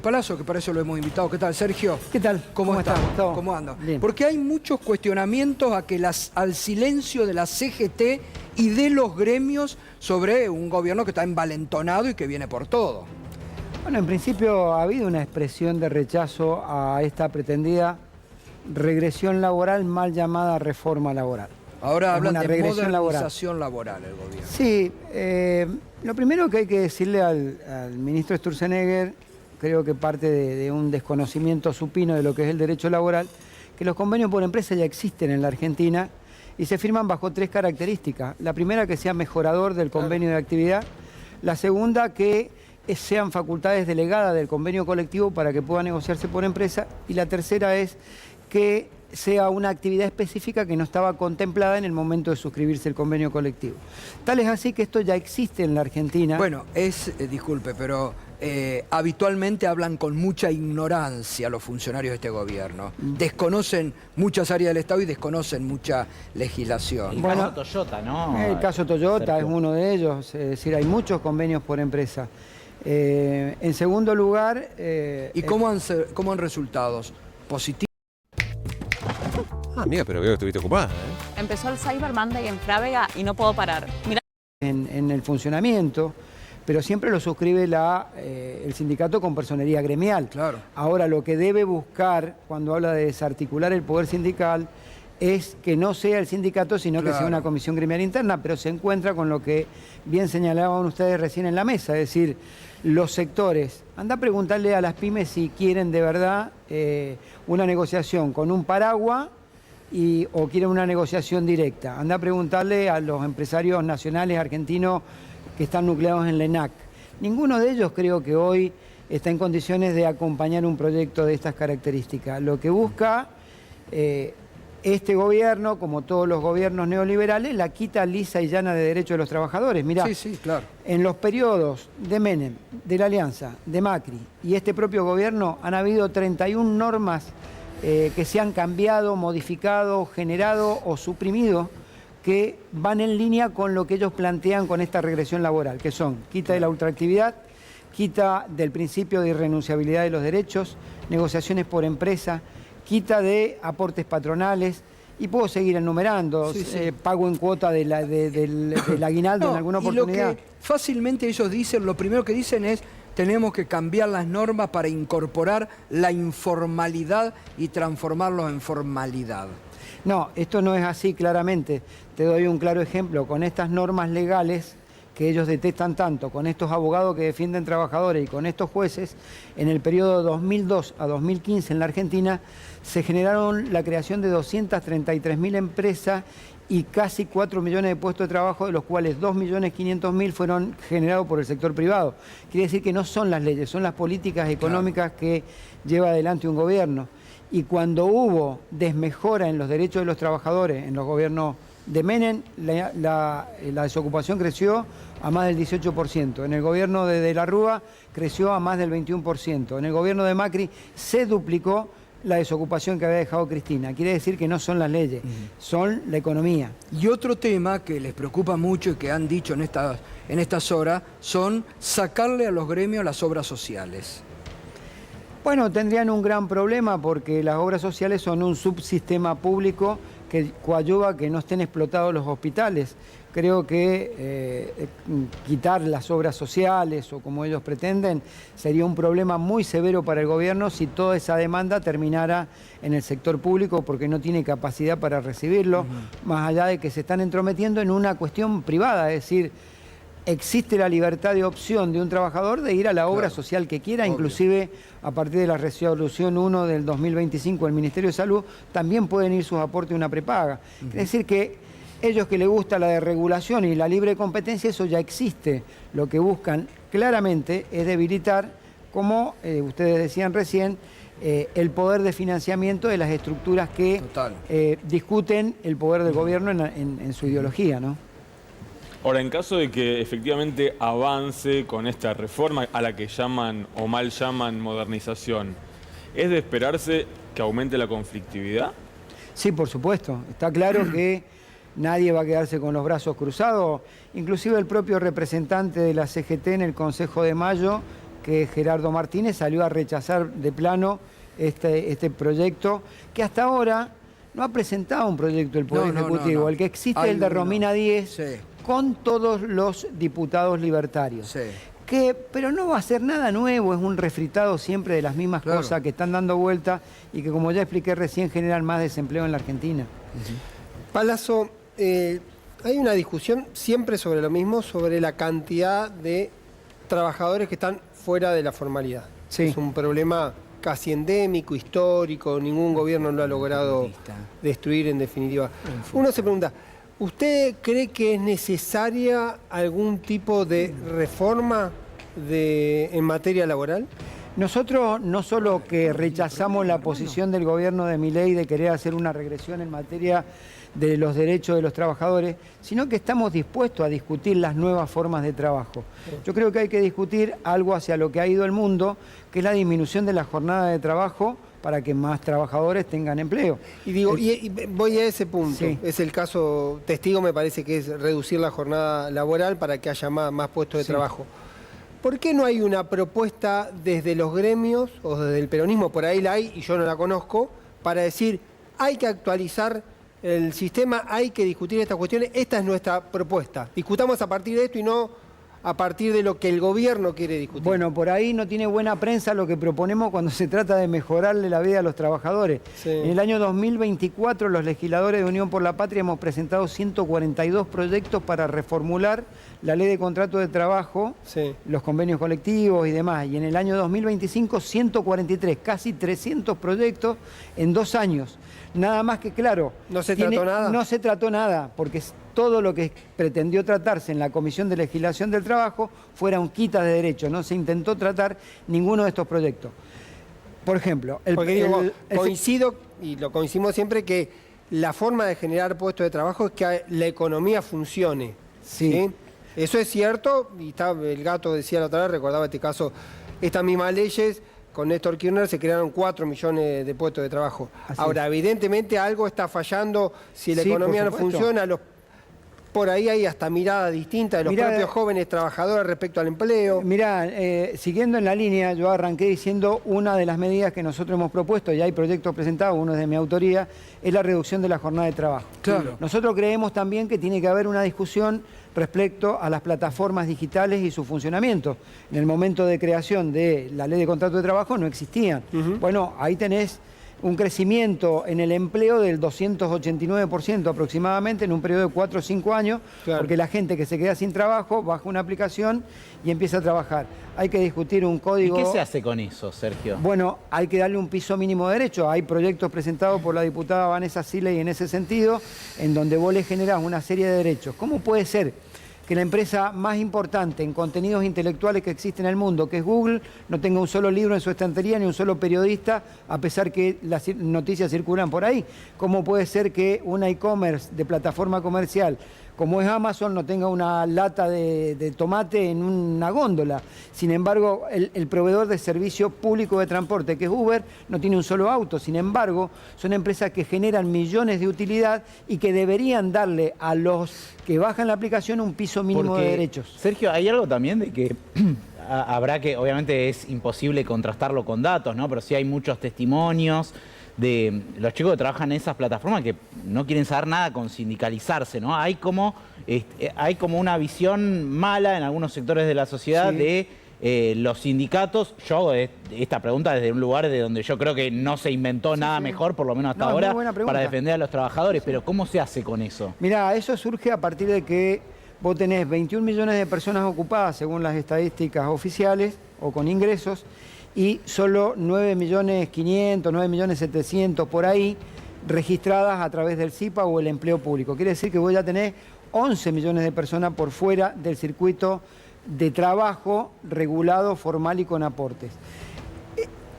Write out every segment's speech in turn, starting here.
Palazzo, que para eso lo hemos invitado. ¿Qué tal, Sergio? ¿Qué tal? ¿Cómo está? Gustavo? ¿Cómo anda? Bien. Porque hay muchos cuestionamientos al silencio de la CGT y de los gremios sobre un gobierno que está envalentonado y que viene por todo. Bueno, en principio ha habido una expresión de rechazo a esta pretendida regresión laboral, mal llamada reforma laboral. Ahora hablan de regresión modernización laboral el gobierno. Sí, lo primero que hay que decirle al ministro Sturzenegger, creo que parte de un desconocimiento supino de lo que es el derecho laboral, que los convenios por empresa ya existen en la Argentina y se firman bajo 3 características. La primera, que sea mejorador del convenio de actividad. La segunda, que sean facultades delegadas del convenio colectivo para que pueda negociarse por empresa. Y la tercera es que sea una actividad específica que no estaba contemplada en el momento de suscribirse el convenio colectivo. Tal es así que esto ya existe en la Argentina. Bueno, disculpe, pero habitualmente hablan con mucha ignorancia los funcionarios de este gobierno. Desconocen muchas áreas del Estado y desconocen mucha legislación. El caso Toyota, ¿no? El caso Toyota es uno de ellos, es decir, hay muchos convenios por empresa. En segundo lugar... ¿Y cómo han resultados? ¿Positivos? Ah, amiga, pero veo que estuviste ocupada, Empezó el Cyber Monday en Frávega y no puedo parar. Mirá. En el funcionamiento, pero siempre lo suscribe el sindicato con personería gremial. Claro. Ahora, lo que debe buscar cuando habla de desarticular el poder sindical es que no sea el sindicato, sino que sea una comisión gremial interna, pero se encuentra con lo que bien señalaban ustedes recién en la mesa, es decir, los sectores. Anda a preguntarle a las pymes si quieren de verdad una negociación con un paraguas o quieren una negociación directa. Anda a preguntarle a los empresarios nacionales argentinos que están nucleados en la ENAC. Ninguno de ellos creo que hoy está en condiciones de acompañar un proyecto de estas características. Lo que busca este gobierno, como todos los gobiernos neoliberales, la quita lisa y llana de derechos de los trabajadores. Mirá, Sí, claro. en los periodos de Menem, de la Alianza, de Macri y este propio gobierno han habido 31 normas que se han cambiado, modificado, generado o suprimido, que van en línea con lo que ellos plantean con esta regresión laboral, que son quita de la ultraactividad, quita del principio de irrenunciabilidad de los derechos, negociaciones por empresa, quita de aportes patronales, y puedo seguir enumerando, pago en cuota del aguinaldo en alguna oportunidad. Y lo que fácilmente ellos dicen, lo primero que dicen es: tenemos que cambiar las normas para incorporar la informalidad y transformarlo en formalidad. No, esto no es así claramente. Te doy un claro ejemplo. Con estas normas legales que ellos detestan tanto, con estos abogados que defienden trabajadores y con estos jueces, en el periodo 2002 a 2015 en la Argentina se generaron la creación de 233.000 empresas y casi 4 millones de puestos de trabajo, de los cuales 2.500.000 fueron generados por el sector privado. Quiere decir que no son las leyes, son las políticas económicas que lleva adelante un gobierno. Y cuando hubo desmejora en los derechos de los trabajadores en los gobiernos de Menem, la desocupación creció a más del 18%. En el gobierno de la Rúa creció a más del 21%. En el gobierno de Macri se duplicó la desocupación que había dejado Cristina. Quiere decir que no son las leyes, son la economía. Y otro tema que les preocupa mucho y que han dicho en estas horas son sacarle a los gremios las obras sociales. Bueno, tendrían un gran problema porque las obras sociales son un subsistema público que coadyuva a que no estén explotados los hospitales. Creo que quitar las obras sociales o como ellos pretenden sería un problema muy severo para el gobierno si toda esa demanda terminara en el sector público porque no tiene capacidad para recibirlo, más allá de que se están entrometiendo en una cuestión privada, es decir, existe la libertad de opción de un trabajador de ir a la obra social que quiera, inclusive a partir de la resolución 1 del 2025 del Ministerio de Salud, también pueden ir sus aportes a una prepaga. Es decir que ellos que les gusta la desregulación y la libre competencia, eso ya existe. Lo que buscan claramente es debilitar, como ustedes decían recién, el poder de financiamiento de las estructuras que discuten el poder del gobierno en su ideología, ¿no? Ahora, en caso de que efectivamente avance con esta reforma a la que llaman o mal llaman modernización, ¿es de esperarse que aumente la conflictividad? Sí, por supuesto. Está claro que nadie va a quedarse con los brazos cruzados. Inclusive el propio representante de la CGT en el Consejo de Mayo que Gerardo Martínez salió a rechazar de plano este proyecto, que hasta ahora no ha presentado un proyecto del Poder Ejecutivo. El que existe es el de Romina Díez, Sí. con todos los diputados libertarios. Sí. Pero no va a ser nada nuevo, es un refritado siempre de las mismas Claro. cosas que están dando vuelta y que, como ya expliqué recién, generan más desempleo en la Argentina. Palazzo, hay una discusión siempre sobre lo mismo, sobre la cantidad de trabajadores que están fuera de la formalidad. Sí. Es un problema casi endémico, histórico, ningún gobierno lo ha logrado destruir en definitiva. Uno se pregunta, ¿usted cree que es necesaria algún tipo de reforma en materia laboral? Nosotros no solo que rechazamos la posición del gobierno de Milei de querer hacer una regresión en materia de los derechos de los trabajadores, sino que estamos dispuestos a discutir las nuevas formas de trabajo. Yo creo que hay que discutir algo hacia lo que ha ido el mundo, que es la disminución de la jornada de trabajo para que más trabajadores tengan empleo. Y digo, y voy a ese punto. Sí. Es el caso testigo, me parece que es reducir la jornada laboral para que haya más puestos de trabajo. ¿Por qué no hay una propuesta desde los gremios o desde el peronismo, por ahí la hay y yo no la conozco, para decir, hay que actualizar el sistema, hay que discutir estas cuestiones, esta es nuestra propuesta? Discutamos a partir de esto y no a partir de lo que el gobierno quiere discutir. Bueno, por ahí no tiene buena prensa lo que proponemos cuando se trata de mejorarle la vida a los trabajadores. Sí. En el año 2024, los legisladores de Unión por la Patria hemos presentado 142 proyectos para reformular la ley de contrato de trabajo, Sí. los convenios colectivos y demás. Y en el año 2025, 143, casi 300 proyectos en 2 años. Nada más que, claro... ¿No se trató nada? No se trató nada, porque todo lo que pretendió tratarse en la Comisión de Legislación del Trabajo fueron quitas de derechos. No se intentó tratar ninguno de estos proyectos. Por ejemplo... coincido, y lo coincidimos siempre, que la forma de generar puestos de trabajo es que la economía funcione. Sí. Eso es cierto, y el gato decía la otra vez, recordaba este caso, estas mismas leyes... Con Néstor Kirchner se crearon 4 millones de puestos de trabajo. Así Ahora, evidentemente algo está fallando si la Sí, economía por no supuesto. funciona. Por ahí hay hasta miradas distintas de los propios jóvenes trabajadores respecto al empleo. Mirá, siguiendo en la línea, yo arranqué diciendo una de las medidas que nosotros hemos propuesto, y hay proyectos presentados, uno es de mi autoría, es la reducción de la jornada de trabajo. Claro. Nosotros creemos también que tiene que haber una discusión respecto a las plataformas digitales y su funcionamiento. En el momento de creación de la ley de contrato de trabajo no existían. Bueno, ahí tenés un crecimiento en el empleo del 289% aproximadamente en un periodo de 4 o 5 años, Claro. porque la gente que se queda sin trabajo baja una aplicación y empieza a trabajar. Hay que discutir un ¿Y código... qué se hace con eso, Sergio? Bueno, hay que darle un piso mínimo de derecho. Hay proyectos presentados por la diputada Vanessa Siley en ese sentido, en donde vos le generás una serie de derechos. ¿Cómo puede ser que la empresa más importante en contenidos intelectuales que existe en el mundo, que es Google, no tenga un solo libro en su estantería ni un solo periodista, a pesar que las noticias circulan por ahí? ¿Cómo puede ser que una e-commerce de plataforma comercial como es Amazon no tenga una lata de tomate en una góndola? Sin embargo, el proveedor de servicio público de transporte, que es Uber, no tiene un solo auto. Sin embargo, son empresas que generan millones de utilidad y que deberían darle a los que bajan la aplicación un piso mínimo de derechos. Sergio, hay algo también de que habrá que, obviamente es imposible contrastarlo con datos, ¿no? Pero sí hay muchos testimonios de los chicos que trabajan en esas plataformas que no quieren saber nada con sindicalizarse, ¿no? Hay como una visión mala en algunos sectores de la sociedad Sí. de los sindicatos. Yo hago esta pregunta desde un lugar de donde yo creo que no se inventó nada mejor, por lo menos hasta No, es muy ahora, buena pregunta. para defender a los trabajadores. Pero ¿cómo se hace con eso? Mirá, eso surge a partir de que vos tenés 21 millones de personas ocupadas según las estadísticas oficiales o con ingresos y solo 9.500.000, 9.700.000 por ahí registradas a través del CIPA o el empleo público. Quiere decir que vos ya tenés 11 millones de personas por fuera del circuito de trabajo regulado, formal y con aportes.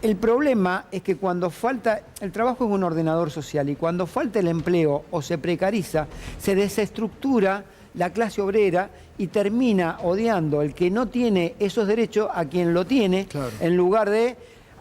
El problema es que cuando falta, el trabajo es un ordenador social y cuando falta el empleo o se precariza, se desestructura la clase obrera y termina odiando el que no tiene esos derechos a quien lo tiene, Claro. en lugar de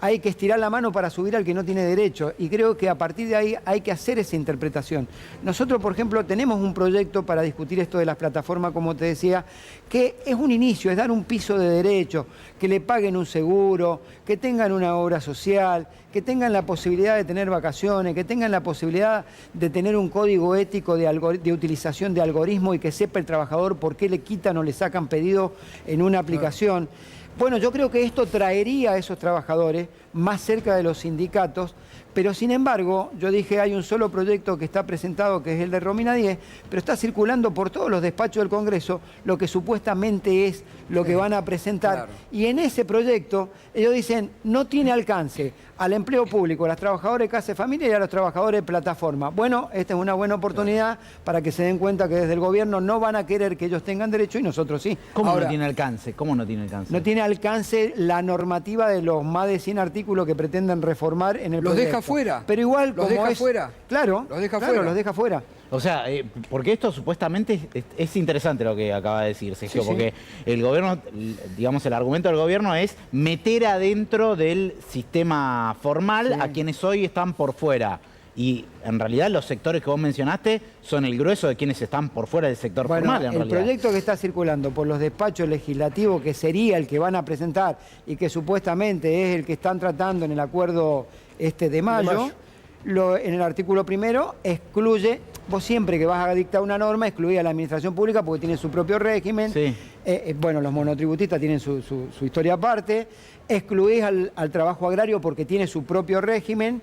hay que estirar la mano para subir al que no tiene derecho. Y creo que a partir de ahí hay que hacer esa interpretación. Nosotros, por ejemplo, tenemos un proyecto para discutir esto de las plataformas, como te decía, que es un inicio, es dar un piso de derecho, que le paguen un seguro, que tengan una obra social, que tengan la posibilidad de tener vacaciones, que tengan la posibilidad de tener un código ético de utilización de algoritmo y que sepa el trabajador por qué le quitan o le sacan pedido en una aplicación. Bueno, yo creo que esto traería a esos trabajadores más cerca de los sindicatos, pero sin embargo, yo dije, hay un solo proyecto que está presentado, que es el de Romina 10, pero está circulando por todos los despachos del Congreso lo que supuestamente es lo que van a presentar. Claro. Y en ese proyecto, ellos dicen, no tiene alcance al empleo público, a los trabajadores de casa de familia y a los trabajadores de plataforma. Bueno, esta es una buena oportunidad para que se den cuenta que desde el gobierno no van a querer que ellos tengan derecho y nosotros sí. ¿Cómo Ahora, no tiene alcance? ¿Cómo no tiene alcance? No tiene alcance la normativa de los más de 100 artículos que pretenden reformar en el Los proyecto. deja fuera. Pero igual, Los como deja es, fuera. Claro, Los deja claro, fuera. los deja fuera. O sea, porque esto supuestamente es interesante lo que acaba de decir Sergio, Sí, sí. porque el gobierno, digamos, el argumento del gobierno es meter adentro del sistema formal Sí. a quienes hoy están por fuera. Y en realidad los sectores que vos mencionaste son el grueso de quienes están por fuera del sector Bueno, formal, en el realidad. proyecto que está circulando por los despachos legislativos, que sería el que van a presentar y que supuestamente es el que están tratando en el acuerdo de mayo, en el artículo primero excluye, vos siempre que vas a dictar una norma, excluís a la administración pública porque tiene su propio régimen. Sí. Bueno, los monotributistas tienen su historia aparte, excluís al trabajo agrario porque tiene su propio régimen.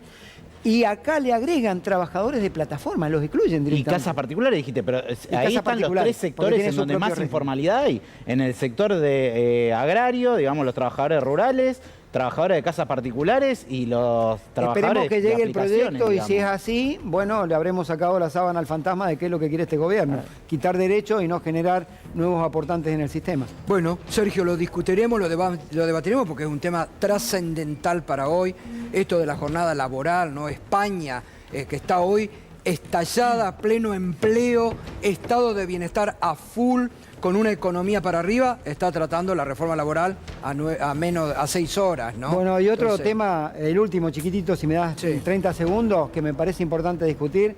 Y acá le agregan trabajadores de plataforma, los excluyen Y directamente. casas particulares, dijiste, pero ahí casas están los particulares, tres porque sectores tienen en su donde propio más régimen. informalidad hay. En el sector de agrario, digamos, los trabajadores rurales, trabajadores de casas particulares y los trabajadores Esperemos que de llegue el aplicaciones, proyecto y si es digamos. así, bueno, le habremos sacado la sábana al fantasma de qué es lo que quiere este gobierno. Quitar derechos y no generar nuevos aportantes en el sistema. Bueno, Sergio, lo discutiremos, lo debatiremos porque es un tema trascendental para hoy. Esto de la jornada laboral, ¿no? España, que está hoy estallada, pleno empleo, estado de bienestar a full, con una economía para arriba, está tratando la reforma laboral a 6 horas, ¿no? Bueno, y otro Entonces, tema, el último chiquitito, si me das Sí. 30 segundos, que me parece importante discutir,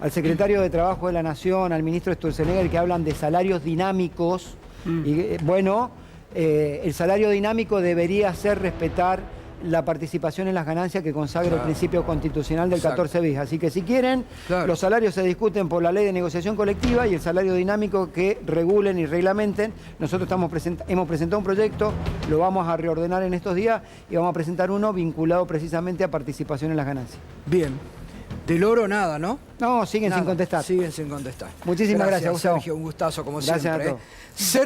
al secretario de Trabajo de la Nación, al ministro Sturzenegger, que hablan de salarios dinámicos. Y bueno, el salario dinámico debería hacer respetar la participación en las ganancias que consagra el principio constitucional del Exacto. 14 bis. Así que si quieren, Claro. los salarios se discuten por la ley de negociación colectiva y el salario dinámico que regulen y reglamenten. Nosotros hemos presentado un proyecto, lo vamos a reordenar en estos días y vamos a presentar uno vinculado precisamente a participación en las ganancias. Bien. Del oro nada, ¿no? No, siguen Nada. sin contestar. Siguen sin contestar. Muchísimas gracias, Gustavo. Sergio, un gustazo como Gracias siempre. a todos. Sergio